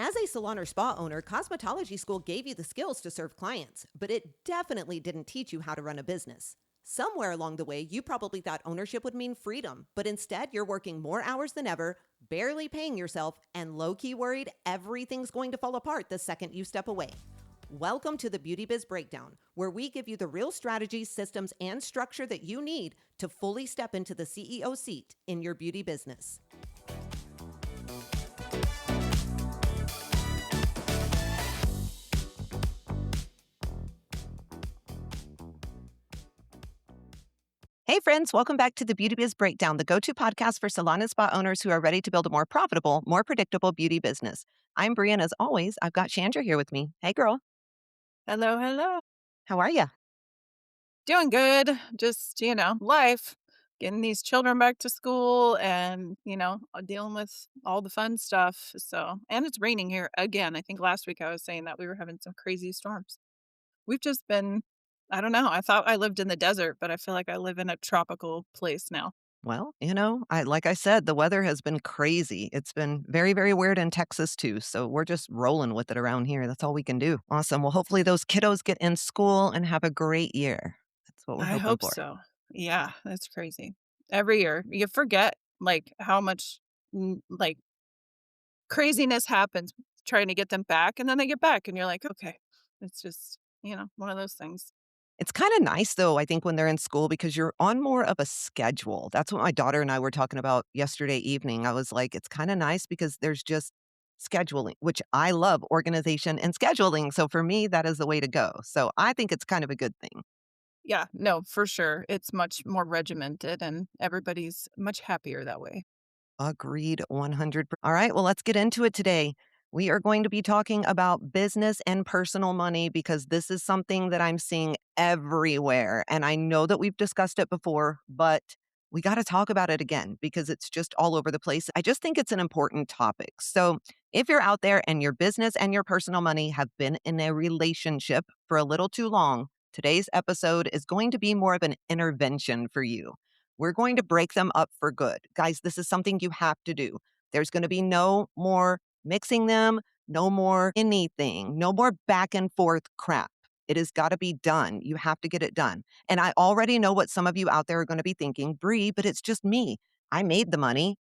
As a salon or spa owner, cosmetology school gave you the skills to serve clients, but it definitely didn't teach you how to run a business. Somewhere along the way, you probably thought ownership would mean freedom, but instead you're working more hours than ever, barely paying yourself, and low-key worried everything's going to fall apart the second you step away. Welcome to the Beauty Biz Breakdown, where we give you the real strategies, systems, and structure that you need to fully step into the CEO seat in your beauty business. Hey friends, welcome back to the Beauty Biz Breakdown, the go-to podcast for salon and spa owners who are ready to build a more profitable, more predictable beauty business. I'm Brie, and as always, I've got Chandra here with me. Hey girl, Hello, hello. how are you? Doing good. Just, life, getting these children back to school and, dealing with all the fun stuff. And it's raining here again. I think last week I was saying that we were having some crazy storms. We've just been, I don't know. I thought I lived in the desert, but I feel like I live in a tropical place now. Well, like I said, the weather has been crazy. It's been very, very weird in Texas too. So we're just rolling with it around here. That's all we can do. Awesome. Well, hopefully those kiddos get in school and have a great year. That's what we're I hoping hope for. so. Yeah, that's crazy. Every year you forget how much craziness happens trying to get them back, and then they get back, and you're like, "Okay." It's just, one of those things. It's kinda nice, though, I think, when they're in school because you're on more of a schedule. That's what my daughter and I were talking about yesterday evening. I was like, "It's kinda nice because there's just scheduling," which I love organization and scheduling, so for me, that is the way to go. So I think it's kind of a good thing. Yeah, no, for sure. It's much more regimented, and everybody's much happier that way. Agreed 100%. All right, well, let's get into it today. We are going to be talking about business and personal money because this is something that I'm seeing everywhere. And I know that we've discussed it before, but we got to talk about it again because it's just all over the place. I just think it's an important topic. So, if you're out there and your business and your personal money have been in a relationship for a little too long, today's episode is going to be more of an intervention for you. We're going to break them up for good. Guys, this is something you have to do. There's going to be no more mixing them, no more anything, no more back and forth crap. It has got to be done. You have to get it done. And I already know what some of you out there are going to be thinking, Bree, but it's just me. I made the money.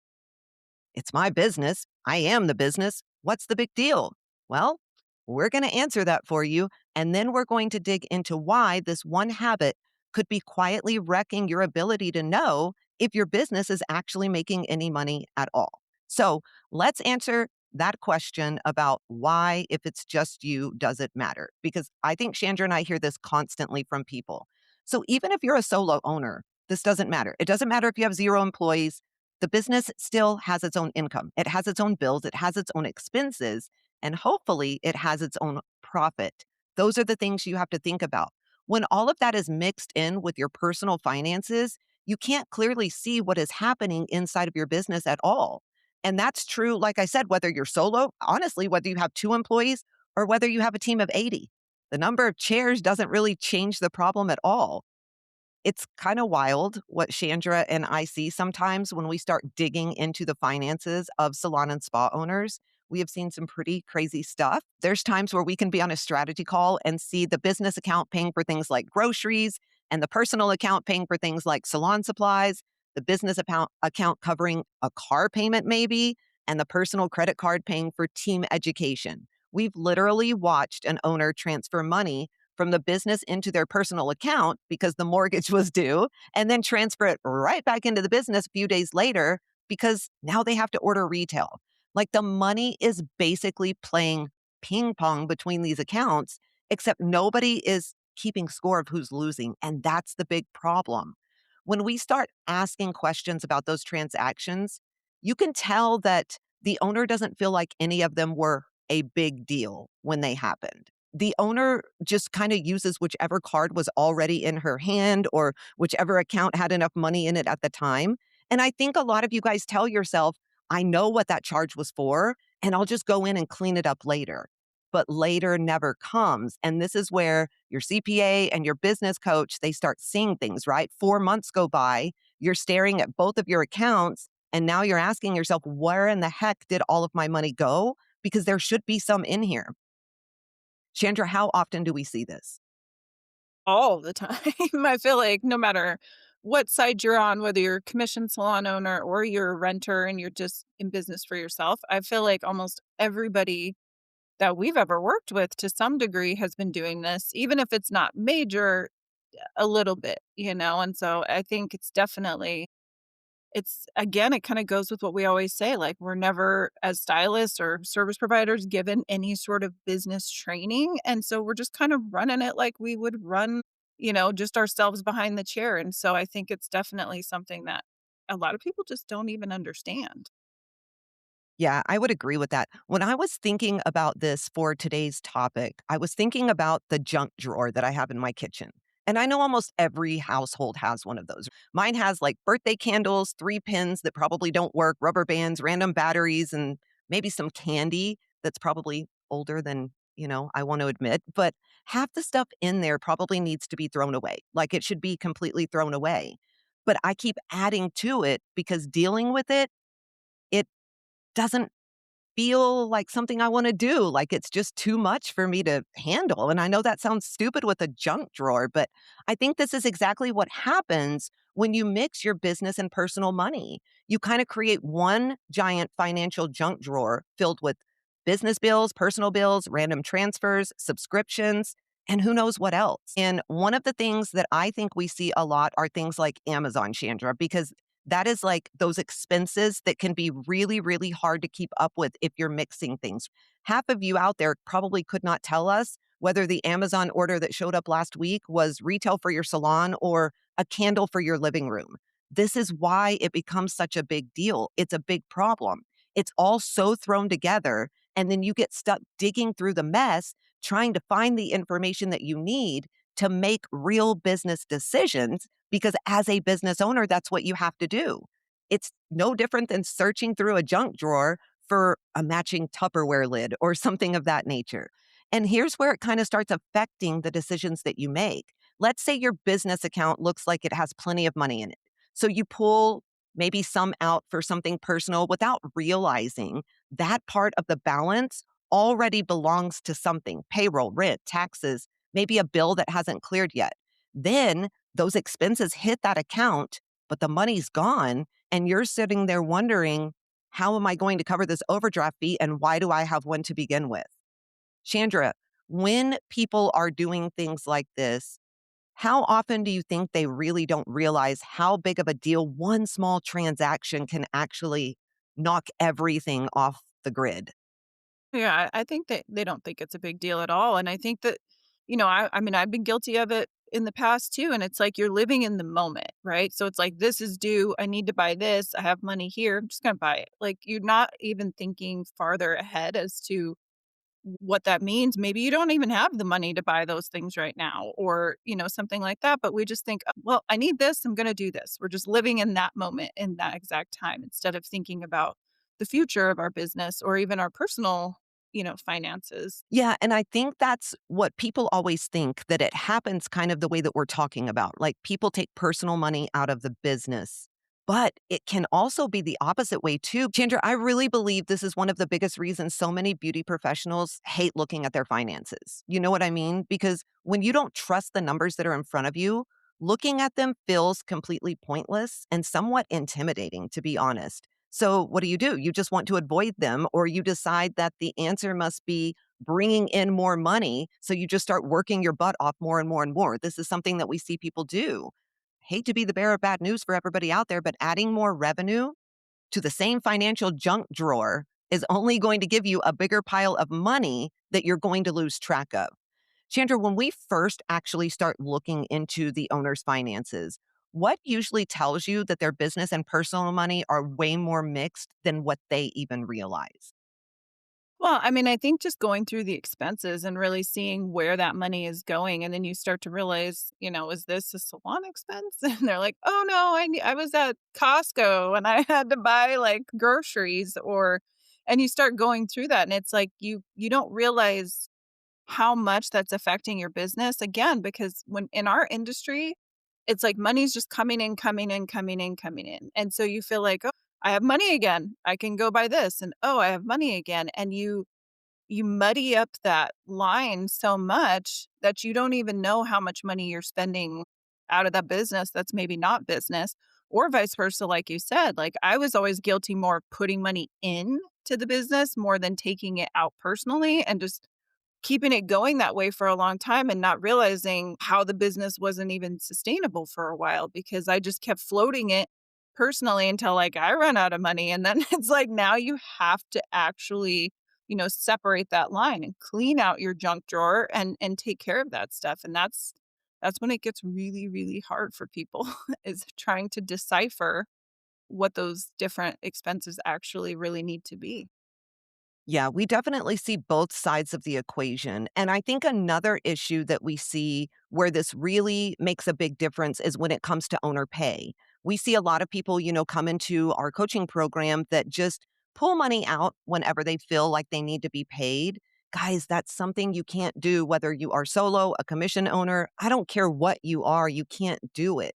It's my business. I am the business. What's the big deal? Well, we're going to answer that for you. And then we're going to dig into why this one habit could be quietly wrecking your ability to know if your business is actually making any money at all. So let's answer that question about why, if it's just you, does it matter? Because I think Chandra and I hear this constantly from people. So even if you're a solo owner, this doesn't matter. It doesn't matter if you have 0 employees. The business still has its own income. It has its own bills. It has its own expenses. And hopefully it has its own profit. Those are the things you have to think about. When all of that is mixed in with your personal finances, you can't clearly see what is happening inside of your business at all. And that's true, like I said, whether you're solo, honestly, whether you have 2 employees or whether you have a team of 80. The number of chairs doesn't really change the problem at all. It's kind of wild what Chandra and I see sometimes when we start digging into the finances of salon and spa owners. We have seen some pretty crazy stuff. There's times where we can be on a strategy call and see the business account paying for things like groceries and the personal account paying for things like salon supplies, the business account covering a car payment maybe, and the personal credit card paying for team education. We've literally watched an owner transfer money from the business into their personal account because the mortgage was due, and then transfer it right back into the business a few days later because now they have to order retail. Like the money is basically playing ping pong between these accounts, except nobody is keeping score of who's losing. And that's the big problem. When we start asking questions about those transactions, you can tell that the owner doesn't feel like any of them were a big deal when they happened. The owner just kind of uses whichever card was already in her hand or whichever account had enough money in it at the time. And I think a lot of you guys tell yourself, I know what that charge was for, and I'll just go in and clean it up later. But later never comes. And this is where your CPA and your business coach, they start seeing things, right? 4 months go by, you're staring at both of your accounts, and now you're asking yourself, where in the heck did all of my money go? because there should be some in here. Chandra, how often do we see this? All the time. I feel like no matter what side you're on, whether you're a commissioned salon owner or you're a renter and you're just in business for yourself, I feel like almost everybody that we've ever worked with to some degree has been doing this, even if it's not major, a little bit, you know? And so I think it's definitely it's again, it kinda goes with what we always say, like, we're never, as stylists or service providers, given any sort of business training, and so we're just kind of running it like we would run, just ourselves behind the chair, and so I think it's definitely something that a lot of people just don't even understand. Yeah, I would agree with that. When I was thinking about this for today's topic, I was thinking about the junk drawer that I have in my kitchen. And I know almost every household has one of those. Mine has like birthday candles, 3 pins that probably don't work, rubber bands, random batteries, and maybe some candy that's probably older than, I want to admit. But half the stuff in there probably needs to be thrown away. Like it should be completely thrown away. But I keep adding to it because dealing with it doesn't feel like something I wanna do, like, it's just too much for me to handle, and I know that sounds stupid with a junk drawer, but I think this is exactly what happens when you mix your business and personal money. You kinda create one giant financial junk drawer filled with business bills, personal bills, random transfers, subscriptions, and who knows what else. And one of the things that I think we see a lot are things like Amazon, Chandra, because that is like those expenses that can be really, really hard to keep up with if you're mixing things. Half of you out there probably could not tell us whether the Amazon order that showed up last week was retail for your salon or a candle for your living room. This is why it becomes such a big deal. It's a big problem. It's all so thrown together, and then you get stuck digging through the mess, trying to find the information that you need to make real business decisions because as a business owner, that's what you have to do. It's no different than searching through a junk drawer for a matching Tupperware lid or something of that nature. And here's where it kind of starts affecting the decisions that you make. Let's say your business account looks like it has plenty of money in it. So you pull maybe some out for something personal without realizing that part of the balance already belongs to something payroll, rent, taxes, maybe a bill that hasn't cleared yet. Then those expenses hit that account, but the money's gone. And you're sitting there wondering, how am I going to cover this overdraft fee? And why do I have one to begin with? Chandra, when people are doing things like this, how often do you think they really don't realize how big of a deal one small transaction can actually knock everything off the grid? Yeah, I think that they don't think it's a big deal at all, and I think that, I mean, I've been guilty of it in the past too, and it's like you're living in the moment, right? So it's like, "This is due, I need to buy this, I have money here, I'm just gonna buy it." Like, you're not even thinking farther ahead as to what that means. Maybe you don't even have the money to buy those things right now or, something like that, but we just think, "Oh, well, I need this, I'm gonna do this." We're just living in that moment in that exact time instead of thinking about the future of our business or even our personal, finances. Yeah, and I think that's what people always think, that it happens kind of the way that we're talking about. Like people take personal money out of the business. But it can also be the opposite way too. Chandra, I really believe this is one of the biggest reasons so many beauty professionals hate looking at their finances. You know what I mean? Because when you don't trust the numbers that are in front of you, looking at them feels completely pointless and somewhat intimidating, to be honest. So, what do? You just want to avoid them, or you decide that the answer must be bringing in more money. So, you just start working your butt off more and more and more. This is something that we see people do. Hate to be the bearer of bad news for everybody out there, but adding more revenue to the same financial junk drawer is only going to give you a bigger pile of money that you're going to lose track of. Chandra, when we first actually start looking into the owner's finances, what usually tells you that their business and personal money are way more mixed than what they even realize? Well, I mean, I think just going through the expenses and really seeing where that money is going, and then you start to realize, is this a salon expense? And they're like, "Oh no, I was at Costco and I had to buy like groceries," and you start going through that, and it's like you don't realize how much that's affecting your business again because when in our industry, it's like money's just coming in, coming in, coming in, coming in, and so you feel like, "Oh, I have money again. I can go buy this," and, "Oh, I have money again," and you muddy up that line so much that you don't even know how much money you're spending out of that business that's maybe not business, or vice versa, like you said. Like, I was always guilty more of putting money in to the business more than taking it out personally, and just keeping it going that way for a long time and not realizing how the business wasn't even sustainable for a while because I just kept floating it personally until, like, I run out of money, and then it's like, now you have to actually, separate that line and clean out your junk drawer and take care of that stuff, and that's when it gets really, really hard for people is trying to decipher what those different expenses actually really need to be. Yeah, we definitely see both sides of the equation. And I think another issue that we see where this really makes a big difference is when it comes to owner pay. We see a lot of people, come into our coaching program that just pull money out whenever they feel like they need to be paid. Guys, that's something you can't do whether you are solo, a commission owner. I don't care what you are, you can't do it.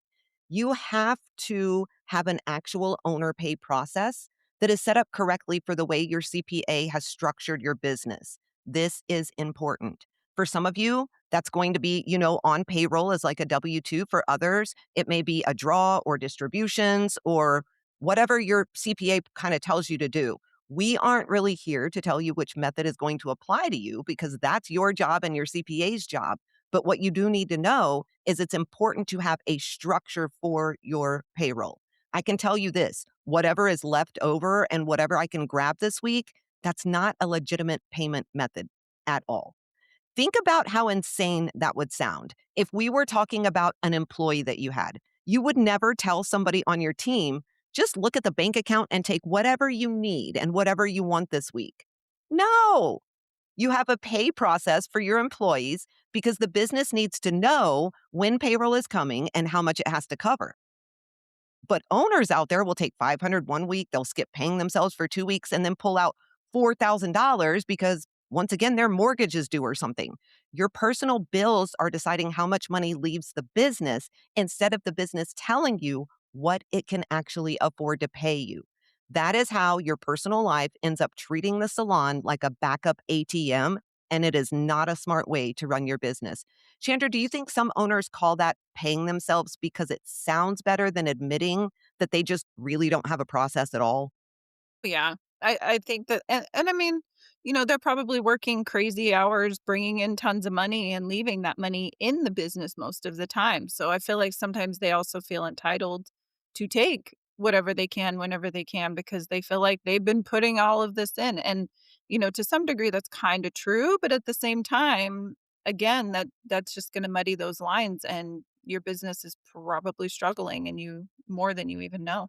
You have to have an actual owner pay process that is set up correctly for the way your CPA has structured your business. This is important. For some of you, that's going to be, on payroll as like a W 2. For others, it may be a draw or distributions or whatever your CPA kind of tells you to do. We aren't really here to tell you which method is going to apply to you because that's your job and your CPA's job. But what you do need to know is it's important to have a structure for your payroll. I can tell you this, whatever is left over and whatever I can grab this week, that's not a legitimate payment method at all. Think about how insane that would sound. If we were talking about an employee that you had, you would never tell somebody on your team, just look at the bank account and take whatever you need and whatever you want this week. No, you have a pay process for your employees because the business needs to know when payroll is coming and how much it has to cover. But owners out there will take 500 one week, they'll skip paying themselves for 2 weeks and then pull out $4,000 because once again their mortgage is due or something. Your personal bills are deciding how much money leaves the business instead of the business telling you what it can actually afford to pay you. That is how your personal life ends up treating the salon like a backup ATM, and it is not a smart way to run your business. Chandra, do you think some owners call that paying themselves because it sounds better than admitting that they just really don't have a process at all? Yeah. I think that, and I mean, they're probably working crazy hours, bringing in tons of money and leaving that money in the business most of the time. So I feel like sometimes they also feel entitled to take whatever they can whenever they can because they feel like they've been putting all of this in. And, to some degree that's kind of true, but at the same time, again, that's just going to muddy those lines and your business is probably struggling and you more than you even know.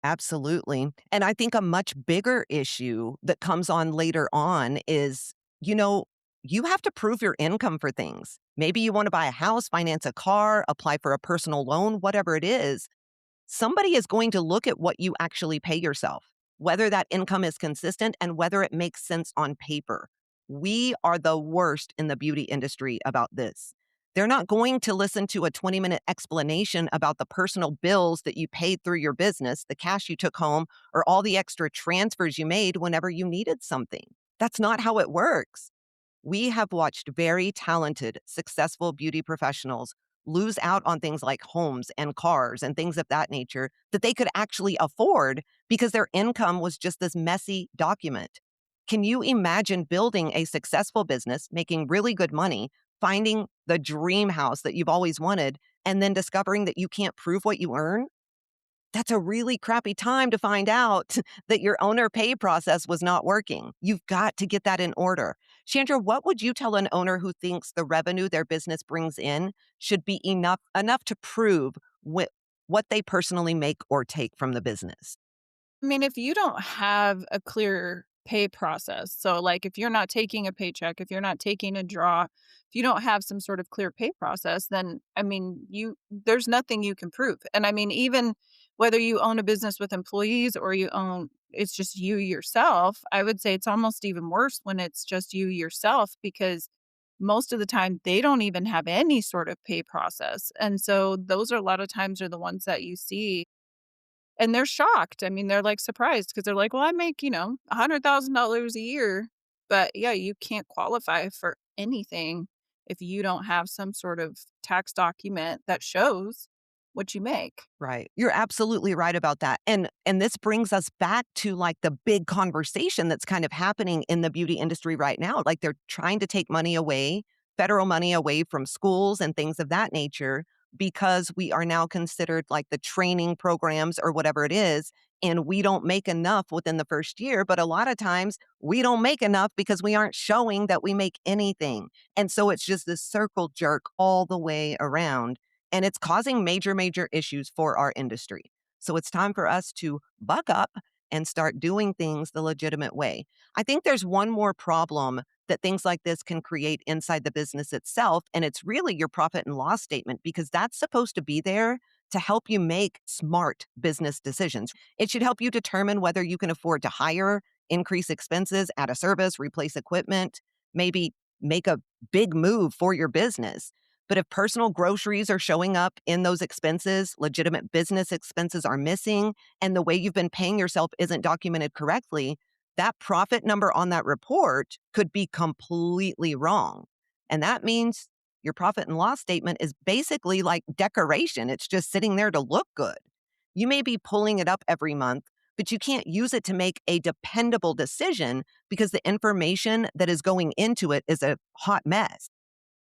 Absolutely. And I think a much bigger issue that comes on later on is, you know, you have to prove your income for things. Maybe you want to buy a house, finance a car, apply for a personal loan, whatever it is. Somebody is going to look at what you actually pay yourself, whether that income is consistent and whether it makes sense on paper. We are the worst in the beauty industry about this. They're not going to listen to a 20-minute explanation about the personal bills that you paid through your business, the cash you took home, or all the extra transfers you made whenever you needed something. That's not how it works. We have watched very talented, successful beauty professionals lose out on things like homes and cars and things of that nature that they could actually afford because their income was just this messy document. Can you imagine building a successful business, making really good money, finding the dream house that you've always wanted, and then discovering that you can't prove what you earn? That's a really crappy time to find out that your owner pay process was not working. You've got to get that in order. Chandra, what would you tell an owner who thinks the revenue their business brings in should be enough to prove what they personally make or take from the business? I mean, if you don't have a clear pay process, so like if you're not taking a paycheck, if you're not taking a draw, if you don't have some sort of clear pay process, then I mean, there's nothing you can prove. And I mean, even whether you own a business with employees or it's just you yourself, I would say it's almost even worse when it's just you yourself because most of the time they don't even have any sort of pay process. And so those are a lot of times are the ones that you see and they're shocked. I mean, they're, like, surprised because 'cause they're like, "Well, I make, $100,000 a year." But yeah, you can't qualify for anything if you don't have some sort of tax document that shows what you make. Right. You're absolutely right about that. And this brings us back to like the big conversation that's kind of happening in the beauty industry right now. Like they're trying to take money away, federal money away from schools and things of that nature because we are now considered like the training programs or whatever it is, and we don't make enough within the first year, but a lot of times we don't make enough because we aren't showing that we make anything. And so it's just this circle jerk all the way around, and it's causing major, major issues for our industry. So it's time for us to buck up and start doing things the legitimate way. I think there's one more problem that things like this can create inside the business itself, and it's really your profit and loss statement because that's supposed to be there to help you make smart business decisions. It should help you determine whether you can afford to hire, increase expenses, add a service, replace equipment, maybe make a big move for your business. But if personal groceries are showing up in those expenses, legitimate business expenses are missing, and the way you've been paying yourself isn't documented correctly, that profit number on that report could be completely wrong. And that means your profit and loss statement is basically like decoration. It's just sitting there to look good. You may be pulling it up every month, but you can't use it to make a dependable decision because the information that is going into it is a hot mess.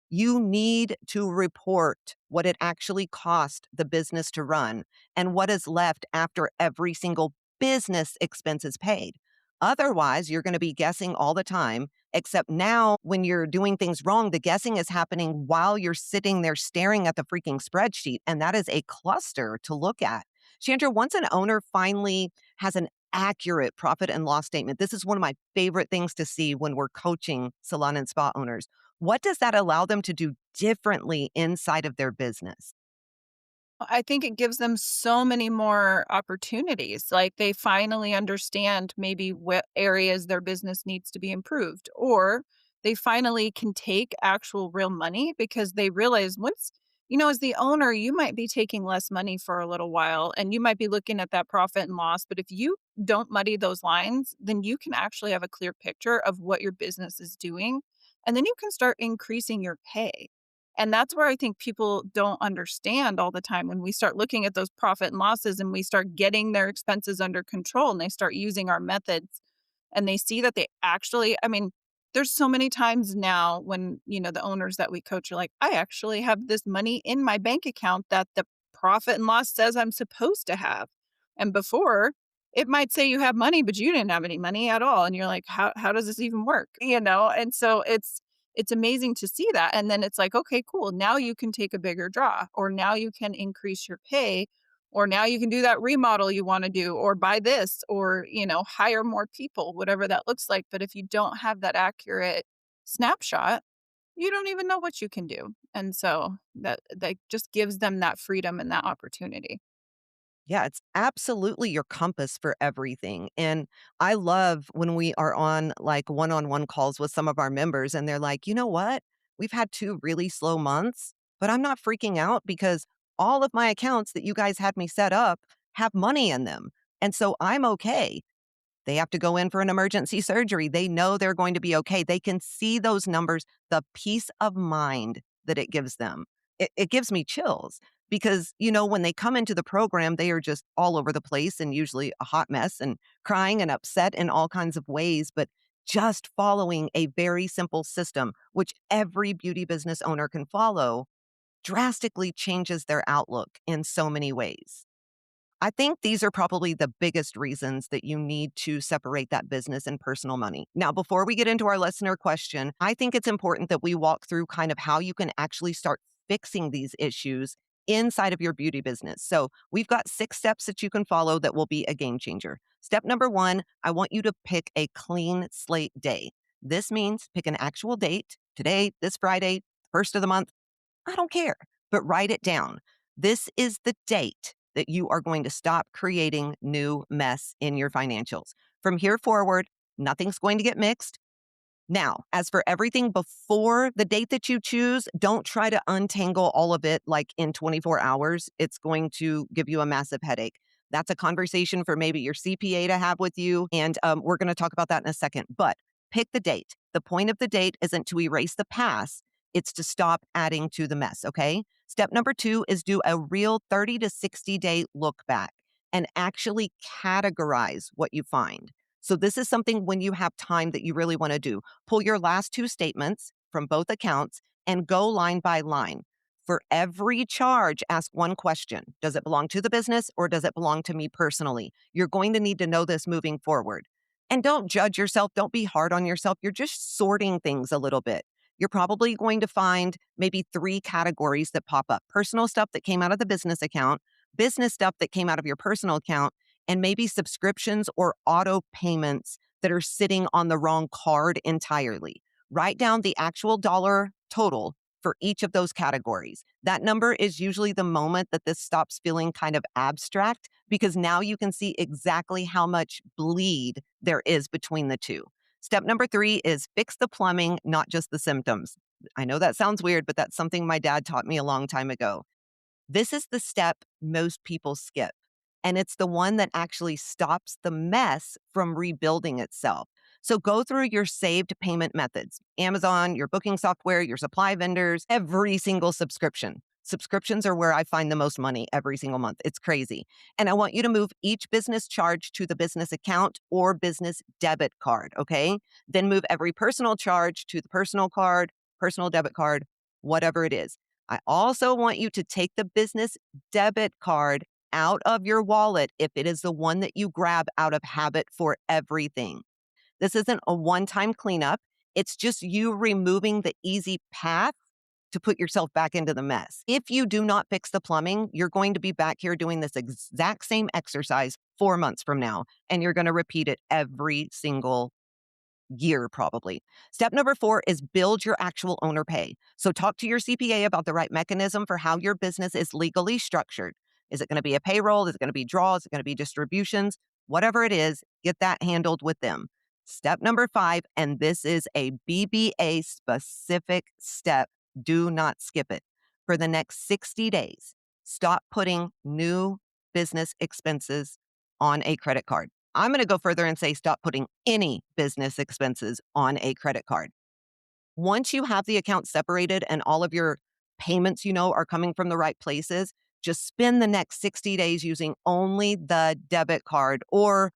You need to report what it actually cost the business to run and what is left after every single business expense is paid. Otherwise, you're going to be guessing all the time, except now when you're doing things wrong, the guessing is happening while you're sitting there staring at the freaking spreadsheet. And that is a cluster to look at. Chandra, once an owner finally has an accurate profit and loss statement, this is one of my favorite things to see when we're coaching salon and spa owners. What does that allow them to do differently inside of their business? I think it gives them so many more opportunities. Like they finally understand maybe what areas their business needs to be improved, or they finally can take actual real money because they realize once, as the owner, you might be taking less money for a little while and you might be looking at that profit and loss. But if you don't muddy those lines, then you can actually have a clear picture of what your business is doing. And then you can start increasing your pay. And that's where I think people don't understand all the time when we start looking at those profit and losses and we start getting their expenses under control and they start using our methods and they see that they actually, I mean, there's so many times now when, the owners that we coach are like, I actually have this money in my bank account that the profit and loss says I'm supposed to have. And before, it might say you have money, but you didn't have any money at all. And you're like, how does this even work? And so it's amazing to see that. And then it's like, okay, cool. Now you can take a bigger draw, or now you can increase your pay, or now you can do that remodel you want to do, or buy this, or, hire more people, whatever that looks like. But if you don't have that accurate snapshot, you don't even know what you can do. And so that just gives them that freedom and that opportunity. Yeah, it's absolutely your compass for everything. And I love when we are on like one on one calls with some of our members and they're like, you know what? We've had 2 really slow months, but I'm not freaking out because all of my accounts that you guys had me set up have money in them. And so I'm okay. They have to go in for an emergency surgery. They know they're going to be okay. They can see those numbers, the peace of mind that it gives them. It gives me chills because, when they come into the program, they are just all over the place and usually a hot mess and crying and upset in all kinds of ways. But just following a very simple system, which every beauty business owner can follow, drastically changes their outlook in so many ways. I think these are probably the biggest reasons that you need to separate that business and personal money. Now, before we get into our listener question, I think it's important that we walk through kind of how you can actually start fixing these issues inside of your beauty business. So, we've got 6 steps that you can follow that will be a game changer. Step number 1, I want you to pick a clean slate day. This means pick an actual date, today, this Friday, first of the month. I don't care, but write it down. This is the date that you are going to stop creating new mess in your financials. From here forward, nothing's going to get mixed. Now, as for everything before the date that you choose, don't try to untangle all of it like in 24 hours. It's going to give you a massive headache. That's a conversation for maybe your CPA to have with you. And we're going to talk about that in a second. But Pick the date. The point of the date isn't to erase the past, it's to stop adding to the mess, okay? Step number two is do a real 30 to 60-day look back and actually categorize what you find. So, this is something when you have time that you really want to do. Pull your last two statements from both accounts and go line by line. For every charge, ask one question. Does it belong to the business or does it belong to me personally? You're going to need to know this moving forward. And don't judge yourself. Don't be hard on yourself. You're just sorting things a little bit. You're probably going to find maybe three categories that pop up: personal stuff that came out of the business account, business stuff that came out of your personal account, and maybe subscriptions or auto payments that are sitting on the wrong card entirely. Write down the actual dollar total for each of those categories. That number is usually the moment that this stops feeling kind of abstract because now you can see exactly how much bleed there is between the two. Step number three is fix the plumbing, not just the symptoms. I know that sounds weird, but that's something my dad taught me a long time ago. This is the step most people skip, and it's the one that actually stops the mess from rebuilding itself. So go through your saved payment methods: Amazon, your booking software, your supply vendors, every single subscription. Subscriptions are where I find the most money every single month. It's crazy. And I want you to move each business charge to the business account or business debit card, okay? Then move every personal charge to the personal card, personal debit card, whatever it is. I also want you to take the business debit card out of your wallet if it is the one that you grab out of habit for everything. This isn't a one time cleanup. It's just you removing the easy path to put yourself back into the mess. If you do not fix the plumbing, you're going to be back here doing this exact same exercise 4 months from now, and you're going to repeat it every single year, probably. Step number four is build your actual owner pay. So talk to your CPA about the right mechanism for how your business is legally structured. Is it going to be a payroll? Is it going to be draws? Is it going to be distributions? Whatever it is, get that handled with them. Step number five, and this is a BBA specific step. Do not skip it. For the next 60 days, stop putting new business expenses on a credit card. I'm going to go further and say stop putting any business expenses on a credit card. Once you have the account separated and all of your payments, are coming from the right places, just spend the next 60 days using only the debit card or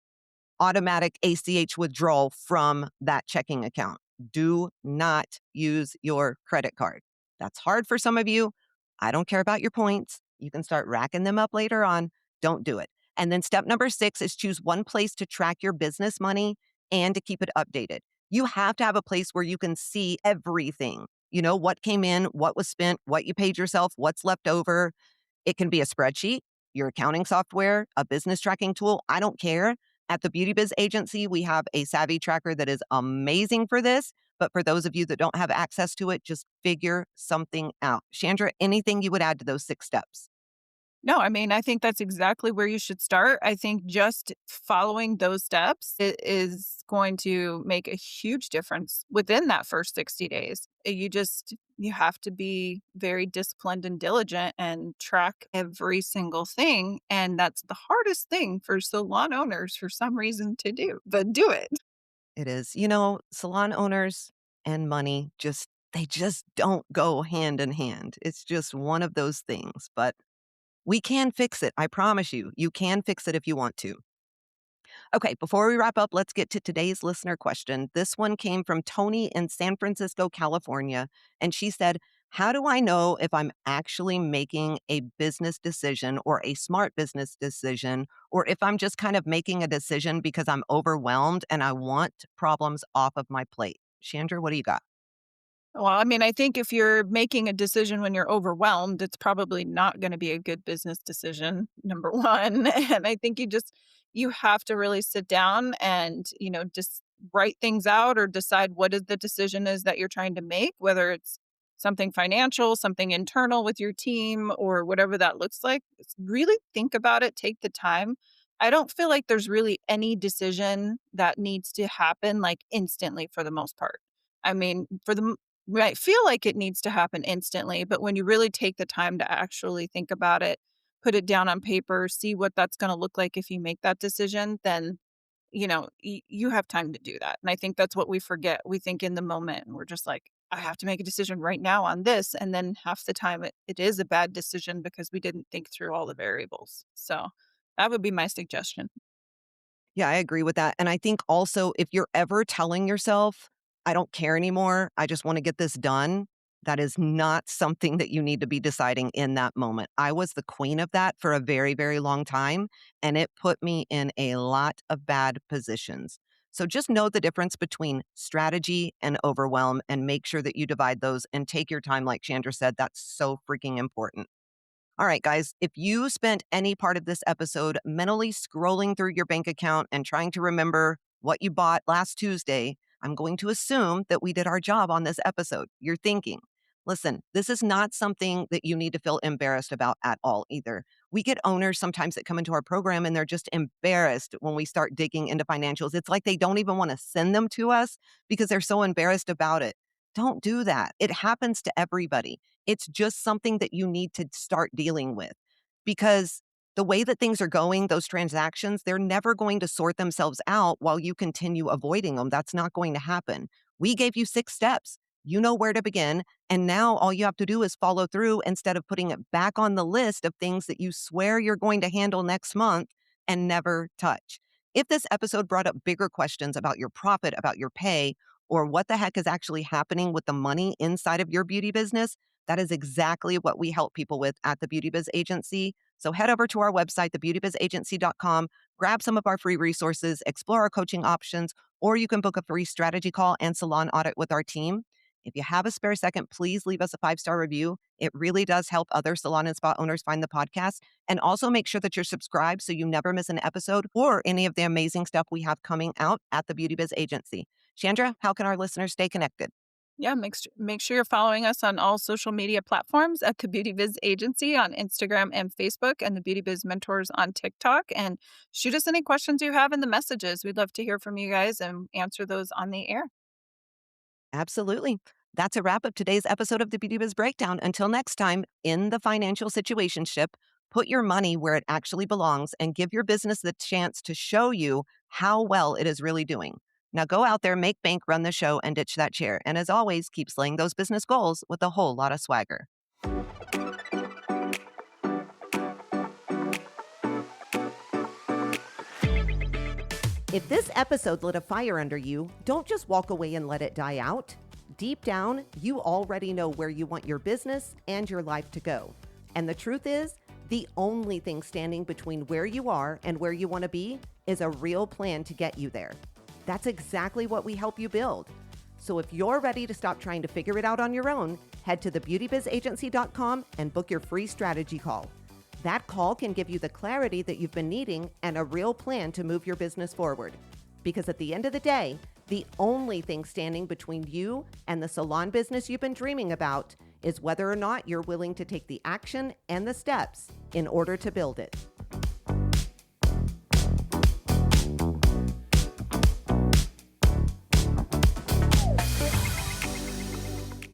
automatic ACH withdrawal from that checking account. Do not use your credit card. That's hard for some of you. I don't care about your points. You can start racking them up later on. Don't do it. And then step number six is choose one place to track your business money and to keep it updated. You have to have a place where you can see everything. What came in, what was spent, what you paid yourself, what's left over. It can be a spreadsheet, your accounting software, a business tracking tool. I don't care. At the Beauty Biz Agency, we have a Savvy tracker that is amazing for this. But for those of you that don't have access to it, just figure something out. Chandra, anything you would add to those 6 steps? No, I mean, I think that's exactly where you should start. I think just following those steps is going to make a huge difference within that first 60 days. You have to be very disciplined and diligent and track every single thing. And that's the hardest thing for salon owners for some reason to do, but do it. It is. Salon owners and money they just don't go hand in hand. It's just one of those things. But we can fix it. I promise you, you can fix it if you want to. Okay, before we wrap up, let's get to today's listener question. This one came from Tony in San Francisco, California. And she said, how do I know if I'm actually making a business decision or a smart business decision, or if I'm just kind of making a decision because I'm overwhelmed and I want problems off of my plate? Chandra, what do you got? Well, I mean, I think if you're making a decision when you're overwhelmed, it's probably not going to be a good business decision, number one. And I think you have to really sit down and, just write things out or decide what is the decision is that you're trying to make, whether it's something financial, something internal with your team, or whatever that looks like. Really think about it, take the time. I don't feel like there's really any decision that needs to happen like instantly for the most part. I mean, might feel like it needs to happen instantly, but when you really take the time to actually think about it, put it down on paper, see what that's going to look like if you make that decision, then you have time to do that. And I think that's what we forget. We think in the moment and we're just like, I have to make a decision right now on this. And then half the time it is a bad decision because we didn't think through all the variables. So that would be my suggestion. Yeah, I agree with that. And I think also if you're ever telling yourself, I don't care anymore, I just want to get this done, that is not something that you need to be deciding in that moment. I was the queen of that for a very, very long time, and it put me in a lot of bad positions. So just know the difference between strategy and overwhelm and make sure that you divide those and take your time. Like Chandra said, that's so freaking important. All right, guys, if you spent any part of this episode mentally scrolling through your bank account and trying to remember what you bought last Tuesday, I'm going to assume that we did our job on this episode. You're thinking, listen, this is not something that you need to feel embarrassed about at all either. We get owners sometimes that come into our program and they're just embarrassed when we start digging into financials. It's like they don't even want to send them to us because they're so embarrassed about it. Don't do that. It happens to everybody. It's just something that you need to start dealing with because the way that things are going, those transactions, they're never going to sort themselves out while you continue avoiding them. That's not going to happen. We gave you 6 steps. You know where to begin. And now all you have to do is follow through instead of putting it back on the list of things that you swear you're going to handle next month and never touch. If this episode brought up bigger questions about your profit, about your pay, or what the heck is actually happening with the money inside of your beauty business, that is exactly what we help people with at the Beauty Biz Agency. So head over to our website, thebeautybizagency.com, grab some of our free resources, explore our coaching options, or you can book a free strategy call and salon audit with our team. If you have a spare second, please leave us a 5-star review. It really does help other salon and spa owners find the podcast. And also make sure that you're subscribed so you never miss an episode or any of the amazing stuff we have coming out at the Beauty Biz Agency. Chandra, how can our listeners stay connected? Yeah, make sure you're following us on all social media platforms at the Beauty Biz Agency on Instagram and Facebook, and the Beauty Biz Mentors on TikTok. And shoot us any questions you have in the messages. We'd love to hear from you guys and answer those on the air. Absolutely. That's a wrap of today's episode of the Beauty Biz Breakdown. Until next time, in the financial situationship, put your money where it actually belongs and give your business the chance to show you how well it is really doing. Now go out there, make bank, run the show, and ditch that chair. And as always, keep slaying those business goals with a whole lot of swagger. If this episode lit a fire under you, don't just walk away and let it die out. Deep down, you already know where you want your business and your life to go. And the truth is, the only thing standing between where you are and where you want to be is a real plan to get you there. That's exactly what we help you build. So if you're ready to stop trying to figure it out on your own, head to thebeautybizagency.com and book your free strategy call. That call can give you the clarity that you've been needing and a real plan to move your business forward. Because at the end of the day, the only thing standing between you and the salon business you've been dreaming about is whether or not you're willing to take the action and the steps in order to build it.